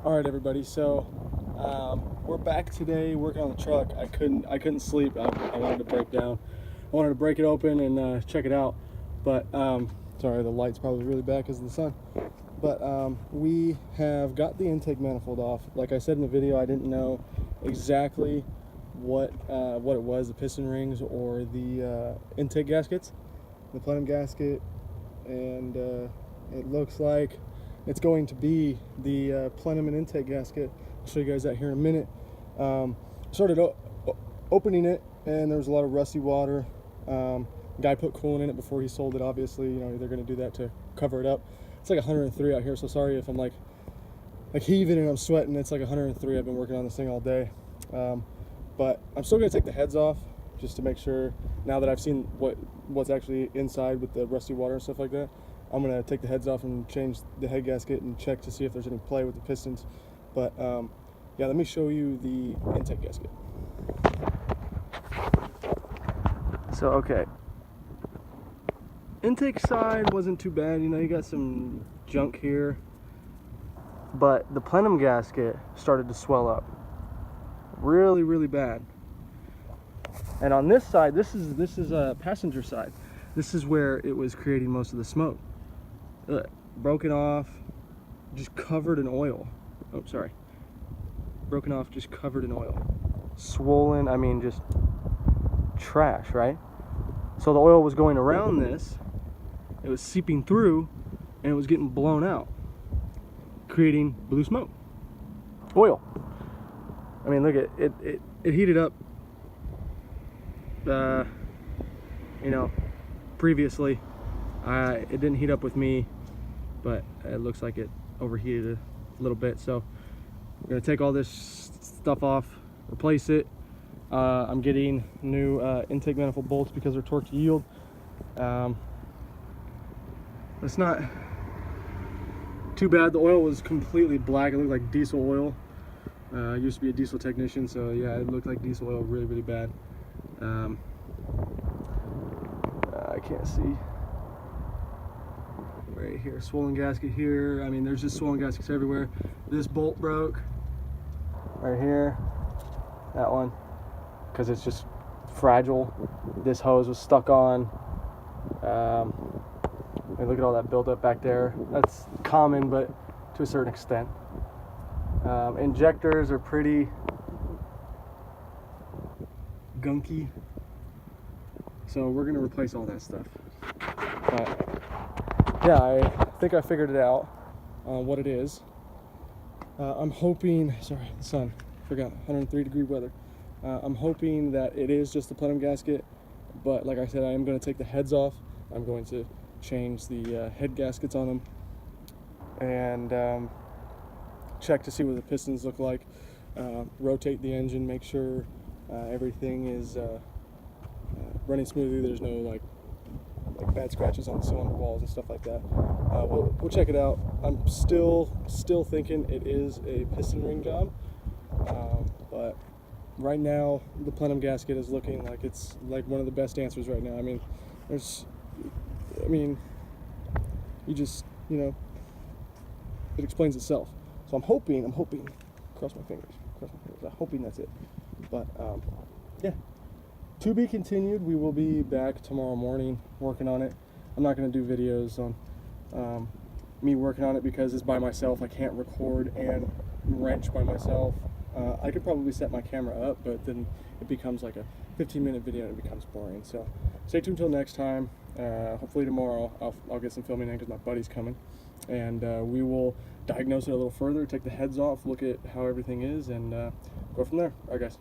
All right, everybody. So we're back today working on the truck. I couldn't sleep. I wanted to break down. I wanted to break it open and check it out. But sorry, the light's probably really bad because of the sun. But we have got the intake manifold off. Like I said in the video, I didn't know exactly what it was, the piston rings or the intake gaskets, the plenum gasket, and it looks like it's going to be the plenum and intake gasket. I'll show you guys that here in a minute. Started opening it, and there was a lot of rusty water. Guy put coolant in it before he sold it. Obviously, you know, they're going to do that to cover it up. It's like 103 out here, so sorry if I'm like heaving and I'm sweating. It's like 103. I've been working on this thing all day, but I'm still going to take the heads off just to make sure. Now that I've seen what's actually inside with the rusty water and stuff like that, I'm going to take the heads off and change the head gasket and check to see if there's any play with the pistons. But yeah, let me show you the intake gasket. So okay, intake side wasn't too bad. You know, you got some junk here, but the plenum gasket started to swell up really, really bad. And on this side, this is a passenger side. This is where it was creating most of the smoke. Broken off, just covered in oil. Oh, sorry. Broken off, just covered in oil. Swollen, I mean, just trash, right? So the oil was going around this, it was seeping through, and it was getting blown out, creating blue smoke. Oil. I mean, look at it. It heated up, you know, previously. It didn't heat up with me, but it looks like it overheated a little bit. So we're gonna take all this stuff off, replace it. I'm getting new intake manifold bolts because they're torque to yield. It's not too bad. The oil was completely black. It looked like diesel oil. I used to be a diesel technician, so yeah, it looked like diesel oil really, really bad. I can't see. Right here, swollen gasket here. I mean, there's just swollen gaskets everywhere. This bolt broke right here. That one, because it's just fragile. This hose was stuck on. And look at all that buildup back there. That's common, but to a certain extent. Injectors are pretty gunky, so we're gonna replace all that stuff. But yeah, I think I figured it out what it is. I'm hoping, sorry, the sun, forgot, 103-degree weather. I'm hoping that it is just the plenum gasket, but like I said, I am going to take the heads off. I'm going to change the head gaskets on them and check to see what the pistons look like. Rotate the engine, make sure everything is running smoothly. There's no like bad scratches on the cylinder walls and stuff like that. We'll check it out. I'm still thinking it is a piston ring job, but right now the plenum gasket is looking like it's like one of the best answers right now. I mean, you just, you know, it explains itself. So I'm hoping, cross my fingers, I'm hoping that's it. But yeah, to be continued. We will be back tomorrow morning working on it. I'm not going to do videos on me working on it because it's by myself. I can't record and wrench by myself. I could probably set my camera up, but then it becomes like a 15-minute video and it becomes boring. So stay tuned till next time. Hopefully tomorrow I'll get some filming in because my buddy's coming, and we will diagnose it a little further, take the heads off, look at how everything is, and go from there. All right, guys.